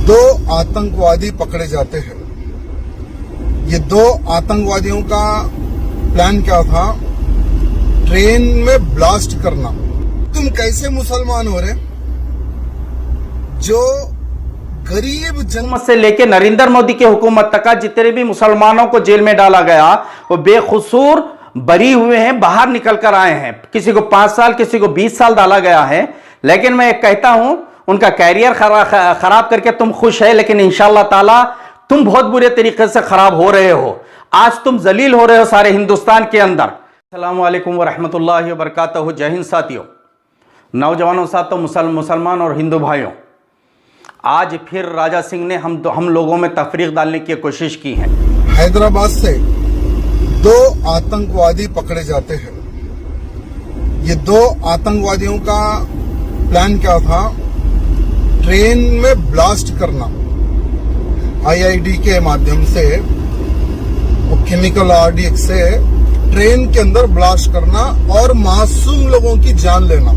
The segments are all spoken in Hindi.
दो आतंकवादी पकड़े जाते हैं। ये दो आतंकवादियों का प्लान क्या था? ट्रेन में ब्लास्ट करना। तुम कैसे मुसलमान हो रहे जो गरीब हुकूमत से लेके नरेंद्र मोदी की हुकूमत तक जितने भी मुसलमानों को जेल में डाला गया वो बेकसूर बरी हुए हैं, बाहर निकल कर आए हैं। किसी को 5 साल, किसी को 20 साल डाला गया है। लेकिन मैं कहता हूं उनका कैरियर खराब करके तुम खुश है, लेकिन इंशाअल्लाह ताला तुम बहुत बुरे तरीके से खराब हो रहे हो। आज तुम जलील हो रहे हो सारे हिंदुस्तान के अंदर। अस्सलाम वालेकुम वरहमतुल्लाहि वबरकातुहू। जय हिंद साथियों, नौजवानों, साथियों, मुसलमान और हिंदू भाइयों, आज फिर राजा सिंह ने हम लोगों में तफरीक डालने की कोशिश की है। हैदराबाद से दो आतंकवादी पकड़े जाते हैं। ये दो आतंकवादियों का प्लान क्या था? ट्रेन में ब्लास्ट करना, आईआईडी के माध्यम से, वो केमिकल आरडीएक्स से ट्रेन के अंदर ब्लास्ट करना और मासूम लोगों की जान लेना।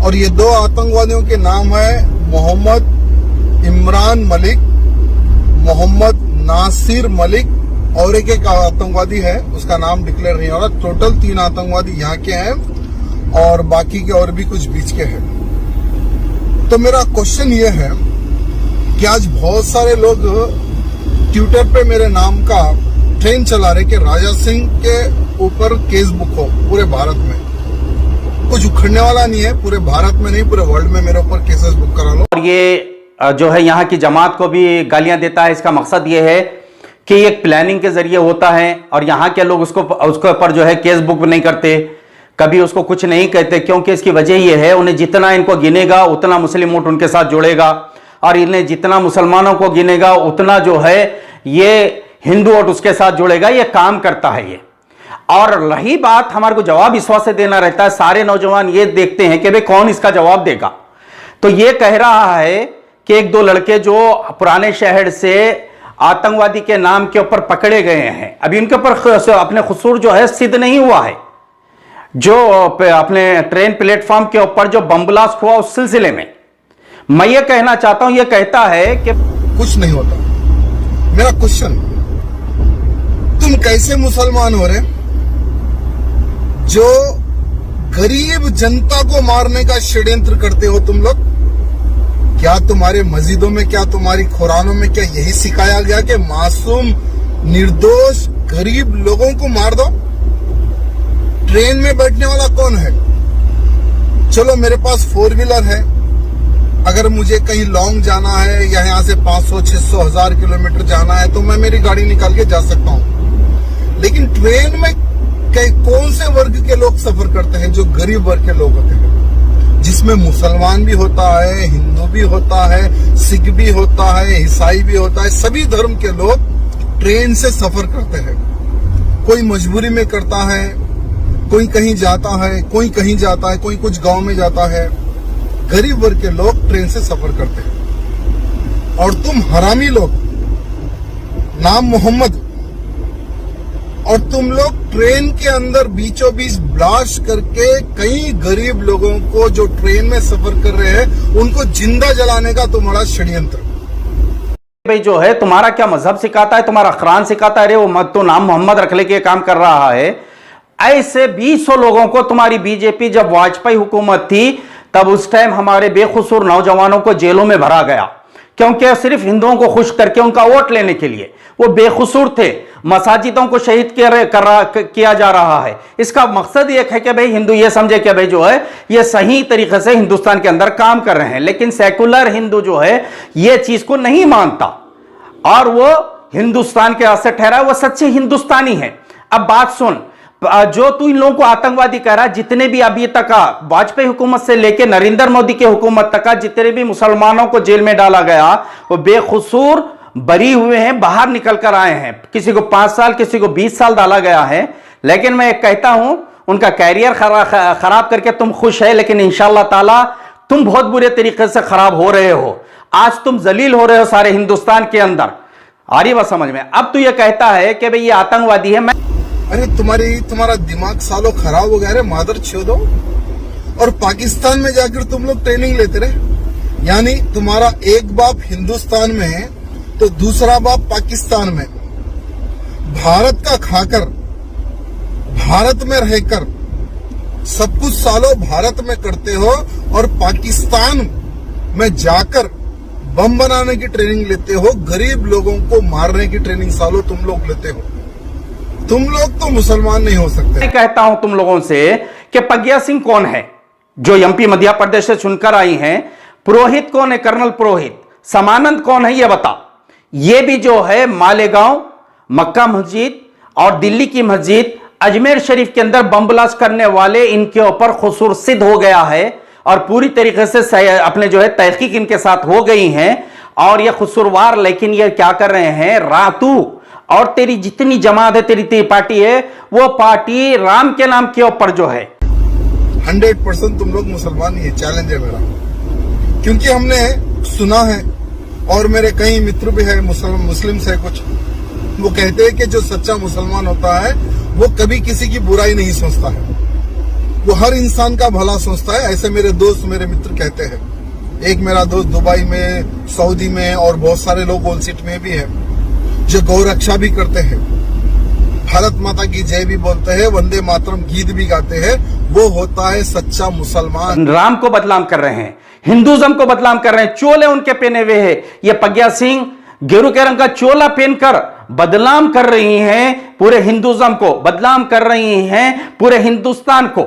और ये दो आतंकवादियों के नाम है मोहम्मद इमरान मलिक, मोहम्मद नासिर मलिक, और एक आतंकवादी है, उसका नाम डिक्लेयर नहीं हो रहा। टोटल 3 आतंकवादी यहाँ के हैं और बाकी के और भी कुछ बीच के हैं। तो मेरा क्वेश्चन ये है कि आज बहुत सारे लोग ट्विटर पे मेरे नाम का ट्रेन चला रहे कि राजा सिंह के ऊपर केस बुक हो पूरे भारत में। कुछ उखड़ने वाला नहीं है, पूरे भारत में नहीं, पूरे वर्ल्ड में मेरे ऊपर केसेस बुक करा लो। और ये जो है यहाँ की जमात को भी गालियां देता है। इसका मकसद ये है कि एक प्लानिंग के जरिए होता है और यहाँ के लोग उसके ऊपर जो है केस बुक नहीं करते, कभी उसको कुछ नहीं कहते, क्योंकि इसकी वजह यह है उन्हें जितना इनको गिनेगा उतना मुस्लिम वोट उनके साथ जुड़ेगा, और इन्हें जितना मुसलमानों को गिनेगा उतना जो है ये हिंदू वोट उसके साथ जुड़ेगा। ये काम करता है ये। और रही बात, हमारे को जवाब इस वजह से देना रहता है। सारे नौजवान ये देखते हैं कि भाई कौन इसका जवाब देगा। तो ये कह रहा है कि 1-2 लड़के जो पुराने शहर से आतंकवादी के नाम के ऊपर पकड़े गए हैं, अभी उनके ऊपर अपने कसूर जो है सिद्ध नहीं हुआ है। जो अपने ट्रेन प्लेटफॉर्म के ऊपर जो बम ब्लास्ट हुआ उस सिलसिले में मैं ये कहना चाहता हूं, ये कहता है कि कुछ नहीं होता। मेरा क्वेश्चन, तुम कैसे मुसलमान हो रहे जो गरीब जनता को मारने का षड्यंत्र करते हो तुम लोग? क्या तुम्हारे मस्जिदों में, क्या तुम्हारी कुरानों में क्या यही सिखाया गया कि मासूम निर्दोष गरीब लोगों को मार दो? ट्रेन में बैठने वाला कौन है? चलो मेरे पास 4 व्हीलर है, अगर मुझे कहीं लॉन्ग जाना है या यहाँ से 500, 600, 1000 किलोमीटर जाना है तो मैं मेरी गाड़ी निकाल के जा सकता हूँ। लेकिन ट्रेन में कौन से वर्ग के लोग सफर करते हैं? जो गरीब वर्ग के लोग होते हैं, जिसमें मुसलमान भी होता है, हिंदू भी होता है, सिख भी होता है, ईसाई भी होता है। सभी धर्म के लोग ट्रेन से सफर करते हैं। कोई मजबूरी में करता है, कोई कहीं जाता है, कोई कहीं जाता है, कोई कुछ गांव में जाता है। गरीब वर्ग के लोग ट्रेन से सफर करते हैं। और तुम हरामी लोग, नाम मोहम्मद, और तुम लोग ट्रेन के अंदर बीचों बीच ब्लास्ट करके कई गरीब लोगों को जो ट्रेन में सफर कर रहे हैं उनको जिंदा जलाने का तुम्हारा षड्यंत्र। भाई जो है तुम्हारा क्या मजहब सिखाता है, तुम्हारा कुरान सिखाता है? अरे वो मत तो नाम मोहम्मद रख लेके काम कर रहा है। ऐसे 200 लोगों को तुम्हारी बीजेपी, जब वाजपेयी हुकूमत थी तब उस टाइम हमारे बेकसूर नौजवानों को जेलों में भरा गया, क्योंकि सिर्फ हिंदुओं को खुश करके उनका वोट लेने के लिए। वो बेकसूर थे। मसाजिदों को शहीद किया जा रहा है। इसका मकसद ये है कि भाई हिंदू ये समझे कि भाई जो है ये सही तरीके से हिंदुस्तान के अंदर काम कर रहे हैं। लेकिन सेकुलर हिंदू जो है ये चीज को नहीं मानता और वो हिंदुस्तान के रास्ते ठहरा, वो सच्चे हिंदुस्तानी है। अब बात सुन, जो तू इन लोगों को आतंकवादी कह रहा है, जितने भी अभी तक वाजपेयी हुकूमत से लेकर नरेंद्र मोदी की हुकूमत तक जितने भी मुसलमानों को जेल में डाला गया वो बेकसूर बरी हुए हैं, बाहर निकल कर आए हैं। किसी को 5 साल, किसी को 20 साल डाला गया है। लेकिन मैं कहता हूं उनका कैरियर खराब करके तुम खुश है, लेकिन इंशाअल्लाह ताला तुम बहुत बुरे तरीके से खराब हो रहे हो। आज तुम जलील हो रहे हो सारे हिंदुस्तान के अंदर। आ रही बात समझ में? अब तू ये कहता है कि भाई ये आतंकवादी है। अरे तुम्हारा दिमाग सालों खराब हो गया रे मादर छोदो। और पाकिस्तान में जाकर तुम लोग ट्रेनिंग लेते रहे। यानी तुम्हारा एक बाप हिंदुस्तान में है तो दूसरा बाप पाकिस्तान में। भारत का खाकर, भारत में रहकर सब कुछ सालों भारत में करते हो और पाकिस्तान में जाकर बम बनाने की ट्रेनिंग लेते हो, गरीब लोगों को मारने की ट्रेनिंग सालों तुम लोग लेते हो। तुम लोग तो मुसलमान नहीं हो सकते। मैं कहता हूं तुम लोगों से कि प्रज्ञा सिंह कौन है जो एमपी मध्य प्रदेश से चुनकर आई हैं, पुरोहित कौन है, कर्नल पुरोहित, समानंद कौन है ये बता। ये भी जो है मालेगांव, मक्का मस्जिद और दिल्ली की मस्जिद, अजमेर शरीफ के अंदर बम ब्लास्ट करने वाले इनके ऊपर खुसूर सिद्ध हो गया है और पूरी तरीके से अपने जो है तहकीक इनके साथ हो गई है और ये खुसूरवार। लेकिन ये क्या कर रहे हैं, रातू और तेरी जितनी जमात है, तेरी पार्टी है, वो पार्टी राम के नाम के ऊपर जो है 100% तुम लोग मुसलमान ही है। चैलेंज है मेरा, क्योंकि हमने सुना है और मेरे कई मित्र भी है मुस्लिम से कुछ, वो कहते हैं कि जो सच्चा मुसलमान होता है वो कभी किसी की बुराई नहीं सोचता है, वो हर इंसान का भला सोचता है। ऐसे मेरे दोस्त, मेरे मित्र कहते हैं। एक मेरा दोस्त दुबई में, सऊदी में और बहुत सारे लोग ओल्ड सिटी में भी है जो गौ रक्षा भी करते हैं, भारत माता की जय भी बोलते हैं, वंदे मातरम गीत भी गाते हैं। वो होता है सच्चा मुसलमान। राम को बदनाम कर रहे हैं, हिंदुज्म को बदनाम कर रहे हैं, चोले उनके पहने हुए हैं। ये प्रज्ञा सिंह गेरू के रंग का चोला पहनकर बदनाम कर रही हैं पूरे हिंदुज्म को, बदनाम कर रही हैं पूरे हिंदुस्तान को।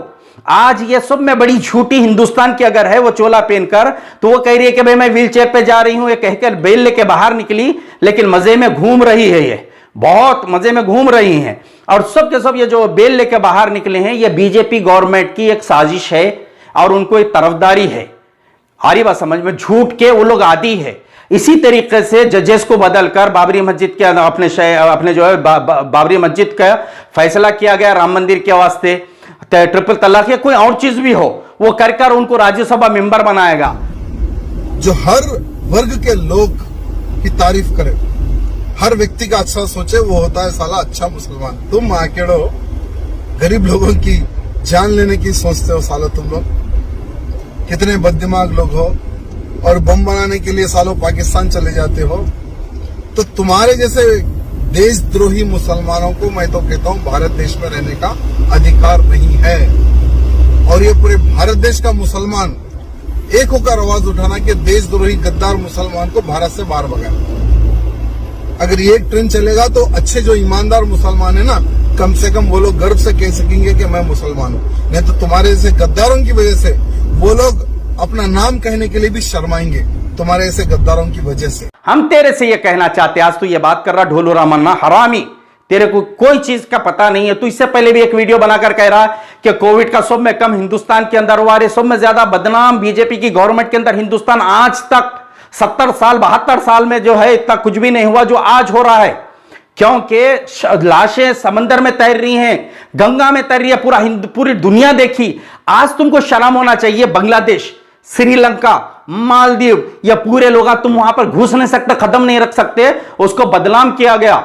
आज ये सब में बड़ी झूठी हिंदुस्तान की अगर है वो चोला पहनकर, तो वो कह रही है कि भाई मैं व्हील चेयर पे जा रही हूं, ये कहकर बेल लेके बाहर निकली, लेकिन मजे में घूम रही है, ये बहुत मजे में घूम रही हैं। और सब के सब ये जो बेल लेके बाहर निकले हैं, ये बीजेपी गवर्नमेंट की एक साजिश है और उनको एक तरफदारी है। आ रही बात समझ में, झूठ के वो लोग आदी है। इसी तरीके से जजेस को बदलकर बाबरी मस्जिद के अपने जो है बाबरी मस्जिद का फैसला किया गया राम मंदिर के वास्ते, ट्रिपल तलाक या कोई और चीज भी हो, वो कर उनको राज्यसभा मेंबर बनाएगा। जो हर वर्ग के लोग की तारीफ करे, हर व्यक्ति का अच्छा सोचे, वो होता है साला अच्छा मुसलमान। तुम आकेड़ो गरीब लोगों की जान लेने की सोचते हो साला, तुम लोग कितने बददिमाग लोग हो और बम बनाने के लिए सालों पाकिस्तान चले जाते हो। तो तुम्हारे जैसे देशद्रोही मुसलमानों को मैं तो कहता हूं भारत देश में रहने का अधिकार नहीं है। और ये पूरे भारत देश का मुसलमान एक होकर आवाज उठाना कि देशद्रोही गद्दार मुसलमान को भारत से बाहर भगाए। अगर ये ट्रेंड चलेगा तो अच्छे जो ईमानदार मुसलमान है ना, कम से कम वो लोग गर्व से कह सकेंगे कि मैं मुसलमान हूं। नहीं तो तुम्हारे जैसे गद्दारों की वजह से वो लोग अपना नाम कहने के लिए भी शर्माएंगे, तुम्हारे ऐसे गद्दारों की वजह से। हम तेरे से ये कहना चाहते, आज तू ये बात कर रहा ढोलू रामन्ना हरामी, तेरे को कोई चीज का पता नहीं है। तू इससे पहले भी एक वीडियो बनाकर कह रहा है कि कोविड का सब में कम हिंदुस्तान के अंदर हुआ, सब में ज्यादा बदनाम बीजेपी की गवर्नमेंट के अंदर हिंदुस्तान आज तक 70 साल 72 साल में जो है इतना कुछ भी नहीं हुआ जो आज हो रहा है। क्योंकि लाशें समंदर में तैर रही हैं, गंगा में तैर रही है, पूरी दुनिया देखी। आज तुमको शर्म होना चाहिए। बांग्लादेश, श्रीलंका, मालदीव, या पूरे लोग तुम वहां पर घुस नहीं सकते, कदम नहीं रख सकते, उसको बदनाम किया गया,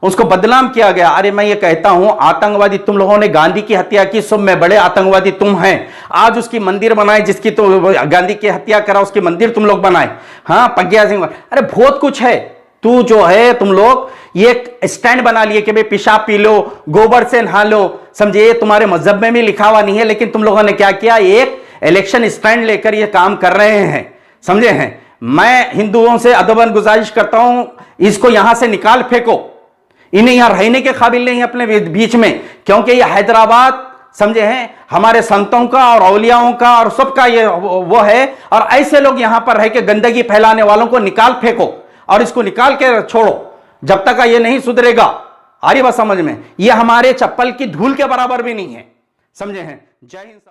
उसको बदनाम किया गया। अरे मैं ये कहता हूं, आतंकवादी तुम लोगों ने गांधी की हत्या की, सब में बड़े आतंकवादी तुम हैं। आज उसकी मंदिर बनाए, जिसकी तो गांधी की हत्या करा उसकी मंदिर तुम लोग बनाए। हाँ, प्रज्ञा सिंह, अरे बहुत कुछ है। तू जो है, तुम लोग ये स्टैंड बना लिए कि भाई पेशाब पी लो, गोबर से नहा लो, समझे, ये तुम्हारे मजहब में भी लिखा हुआ नहीं है, लेकिन तुम लोगों ने क्या किया, एक इलेक्शन स्टैंड लेकर ये काम कर रहे हैं, समझे हैं। मैं हिंदुओं से अदबन गुजारिश करता हूं, इसको यहां से निकाल फेंको, इन्हें यहां रहने के काबिल नहीं अपने बीच में, क्योंकि ये हैदराबाद, समझे हैं, हमारे संतों का और औलियाओं का और सबका ये वो है। और ऐसे लोग यहां पर रह के गंदगी फैलाने वालों को निकाल फेंको और इसको निकाल के छोड़ो, जब तक ये नहीं सुधरेगा। आ रही बात समझ में, ये हमारे चप्पल की धूल के बराबर भी नहीं है, समझे हैं। जय हिंद।